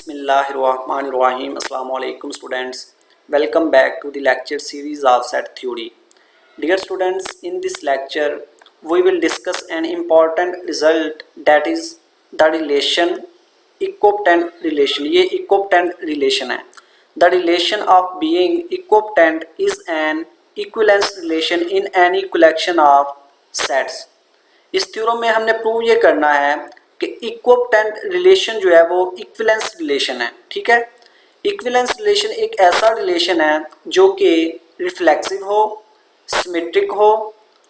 Bismillahirrahmanirrahim. Assalamu alaikum students. Welcome back to the lecture series of set theory. Dear students, in this lecture we will discuss an important result, that is the relation equipotent relation. ये equipotent relation है. The relation of being equipotent is an equivalence relation in any collection of sets. इस theorem में हमने prove ये करना है कि इक्विपोटेंट relation जो है वो इक्विवेलेंस रिलेशन है। ठीक है, इक्विवेलेंस रिलेशन एक ऐसा रिलेशन है जो कि रिफ्लेक्सिव हो, सिमेट्रिक हो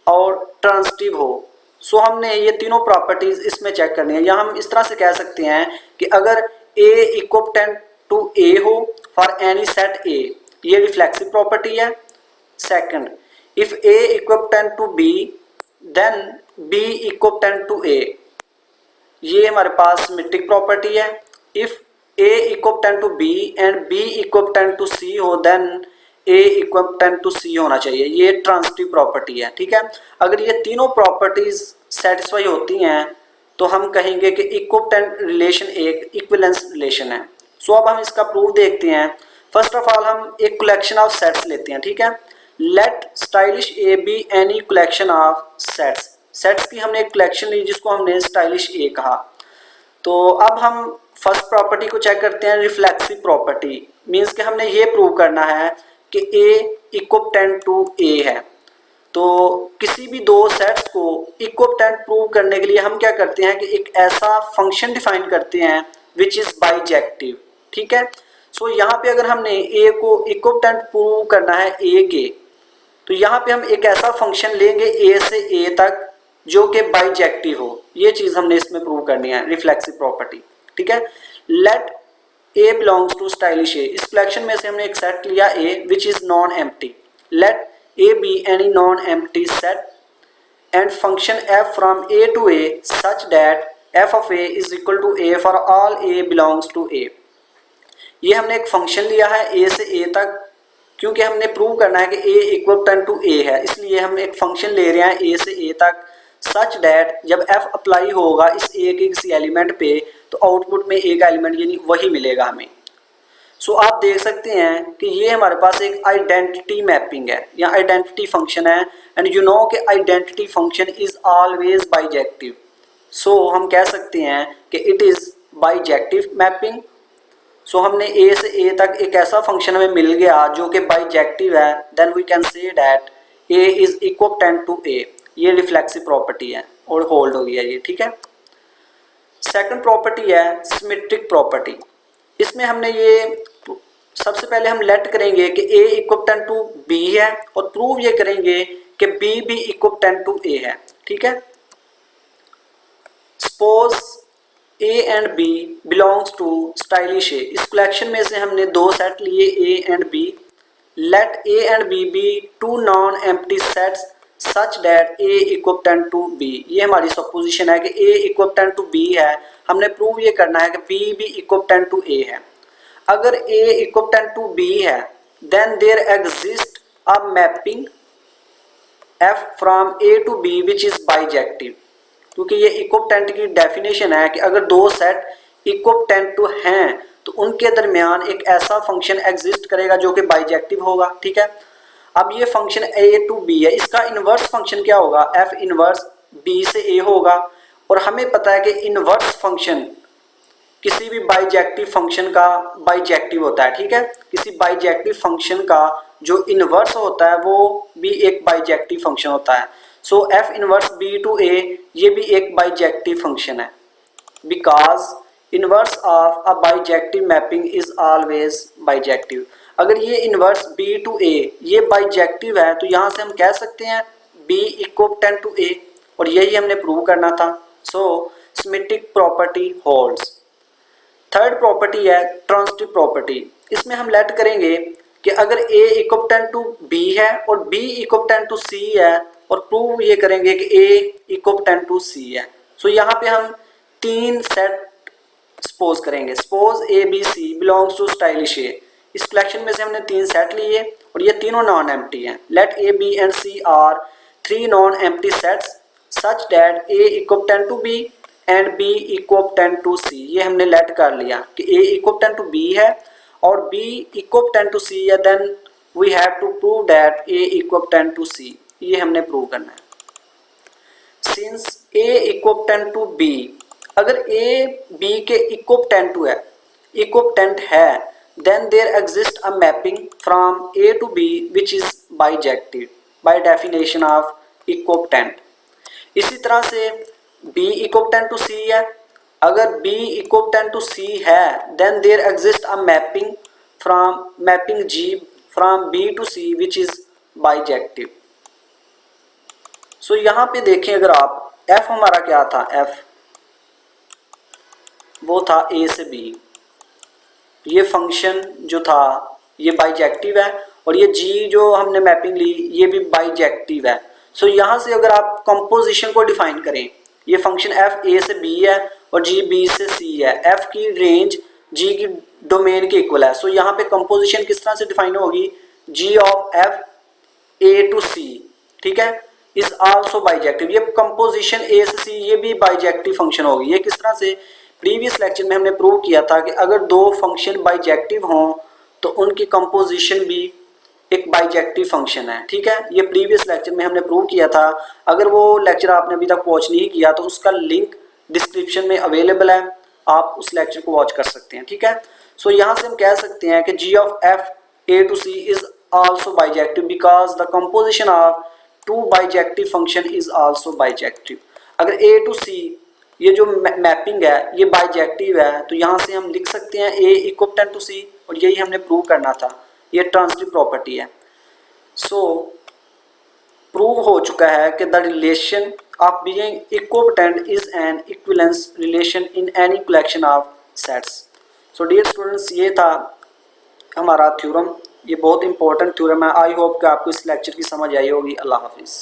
और ट्रांजिटिव हो। सो हमने ये तीनों प्रॉपर्टीज इसमें चेक करनी है। या हम इस तरह से कह सकते हैं कि अगर ए इक्विपोटेंट टू ए हो फॉर एनी सेट ए, ये रिफ्लेक्सिव प्रॉपर्टी है। Second, if A equipotent to B then B equipotent to A, ये हमारे पास सिमेट्रिक प्रॉपर्टी है। If A equipotent to B and B equipotent to C हो then A equipotent to सी होना चाहिए, ये ट्रांजिटिव प्रॉपर्टी है। ठीक है, अगर ये तीनों प्रॉपर्टीज सेटिस्फाई होती हैं तो हम कहेंगे कि इक्विपोटेंट रिलेशन एक इक्विवेलेंस रिलेशन है। सो अब हम इसका प्रूफ देखते हैं। फर्स्ट ऑफ ऑल हम एक कलेक्शन ऑफ सेट्स लेते हैं। ठीक है, let stylish A B any collection of sets. Sets की हमने एक कलेक्शन ली जिसको हमने स्टाइलिश ए कहा। तो अब हम फर्स्ट प्रॉपर्टी को चेक करते हैं, रिफ्लेक्सिव प्रॉपर्टी। मींस कि हमने ये प्रूव करना है कि ए इक्विपोटेंट टू ए है। तो किसी भी दो सेट्स को इक्विपोटेंट प्रूव करने के लिए हम क्या करते हैं कि एक ऐसा फंक्शन डिफाइन करते हैं विच इज बाइजेक्टिव। ठीक है, सो यहाँ पे अगर हमने ए को इक्विपोटेंट प्रूव करना है ए के, तो यहाँ पे हम एक ऐसा फंक्शन लेंगे ए से ए तक जो कि बाइजेक्टिव हो। ये चीज हमने इसमें प्रूव करनी है, रिफ्लेक्सिव प्रॉपर्टी। ठीक है, let A belongs to stylish A. इस कलेक्शन में से हमने एक सेट लिया A which is non empty. Let A B any non empty set and function F from A to A such that F of A is equal to A for all A belongs to A. ये हमने एक function लिया है ए से ए तक, क्योंकि हमने prove करना है कि ए इक्विपोटेंट टू ए है, इसलिए हम एक फंक्शन ले रहे हैं ए से ए तक सच दैट जब f अप्लाई होगा इस a के किसी एलिमेंट पे तो आउटपुट में a का एलिमेंट यानी वही मिलेगा हमें। सो आप देख सकते हैं कि ये हमारे पास एक आइडेंटिटी मैपिंग है या आइडेंटिटी फंक्शन है। एंड यू नो कि identity function is always bijective. So हम कह सकते हैं कि it is bijective mapping. So हमने a से a तक एक ऐसा फंक्शन हमें मिल गया जो कि बाइजेक्टिव है, then we can say that a is equipotent to a। ये रिफ्लेक्सिव प्रॉपर्टी है और होल्ड हो गया ये। ठीक है, सेकंड प्रॉपर्टी है सिमेट्रिक प्रॉपर्टी। इसमें हमने ये सबसे पहले हम लेट करेंगे कि a इक्विपोटेंट टू b है और प्रूव ये करेंगे कि b भी इक्विपोटेंट टू a है। ठीक है, suppose a and b belongs to stylish a। इस कलेक्शन में से हमने दो सेट लिए a and b। Let a and b be two non empty sets such that A equipotent to B. ये हमारी सपोजिशन है कि ए इक्विपोटेंट टू बी है। हमने प्रूव ये करना है कि बी भी इक्विपोटेंट टू ए है। अगर ए इक्विपोटेंट टू बी है then there exist a mapping F from A to B which is bijective. क्योंकि ये इक्विपोटेंट की डेफिनेशन है कि अगर दो सेट इक्विपोटेंट टू हैं तो उनके दरमियान एक ऐसा फंक्शन एग्जिस्ट करेगा जो कि बाइजेक्टिव होगा। ठीक है, अब ये फंक्शन a टू b है, इसका इनवर्स फंक्शन क्या होगा, f इनवर्स b से a होगा। और हमें पता है कि इनवर्स फंक्शन किसी भी बाइजेक्टिव फंक्शन का बाइजेक्टिव होता है। ठीक है, किसी बाइजेक्टिव फंक्शन का जो इनवर्स होता है वो भी एक बाइजेक्टिव फंक्शन होता है। So f inverse b to a ये भी एक बाइजेक्टिव फंक्शन है, because inverse of a bijective mapping is always bijective. अगर ये इनवर्स b टू a ये बाइजेक्टिव है तो यहाँ से हम कह सकते हैं b इक्विपोटेंट टू a, और यही हमने प्रूव करना था। So symmetric property holds. Third property है ट्रांजिटिव प्रॉपर्टी। इसमें हम लेट करेंगे कि अगर a इक्विपोटेंट टू b है और b इक्विपोटेंट टू c है और प्रूव ये करेंगे कि a इक्विपोटेंट टू c है। सो यहाँ पे हम तीन सेट सपोज करेंगे। Suppose a b c belongs to stylish a। इस कलेक्शन में से हमने तीन सेट लिए और ये तीनों नॉन एम्प्टी हैं। Let A B and C are three non empty sets such that A equipotent to B and B equipotent to C, ये हमने लेट कर लिया कि ए इक्वोपेटेंट टू बी है और बी इक्वोपेटेंट टू सी है, then we have to prove that A equipotent to C, ये हमने प्रूव करना है। Since A equipotent to B, अगर ए बी के इक्वोपेटेंट है then there exists a mapping from A to B which is bijective by definition of equipotent। इसी तरह से B equipotent to C है, अगर B equipotent to C है then there exists a mapping G from B to C which is bijective। so यहाँ पे देखें, अगर आप F हमारा क्या था, F वो था A से B, ये फंक्शन जो था ये बाइजेक्टिव है और ये जी जो हमने मैपिंग ली ये भी बाइजेक्टिव है। सो यहाँ से अगर आप कंपोजिशन को डिफाइन करें, ये फंक्शन एफ ए से बी है और जी बी से सी है, एफ की रेंज जी की डोमेन के इक्वल है। सो यहाँ पे कंपोजिशन किस तरह से डिफाइन होगी, जी ऑफ एफ ए टू सी, ठीक है, इज आल्सो बाइजेक्टिव। ये कंपोजिशन ए से सी ये भी बाइजेक्टिव फंक्शन होगी। ये किस तरह से, प्रीवियस लेक्चर में हमने प्रूव किया था कि अगर दो फंक्शन बाइजेक्टिव हों तो उनकी कंपोजिशन भी एक बाइजेक्टिव फंक्शन है, ठीक है। ये प्रीवियस लेक्चर में हमने प्रूव किया था। अगर वो लेक्चर आपने अभी तक वॉच नहीं किया तो उसका लिंक डिस्क्रिप्शन में अवेलेबल है, आप उस लेक्चर को वॉच कर सकते हैं, ठीक है। सो यहाँ से हम कह सकते हैं कि G of F A to C is also bijective because the composition of two bijective function is also bijective. अगर ए टू सी ये जो मैपिंग है ये बाइजेक्टिव है तो यहाँ से हम लिख सकते हैं ए इक्वोपेटेंट टू सी, और यही हमने प्रूव करना था, ये ट्रांजिटिव प्रॉपर्टी है। सो प्रूव हो चुका है कि the relation of being equipotent is an equivalence relation in any collection of sets. So dear students, ये था हमारा थ्योरम, ये बहुत इंपॉर्टेंट थ्योरम है। आई होप कि आपको इस लेक्चर की समझ आई होगी। अल्लाह हाफिज़।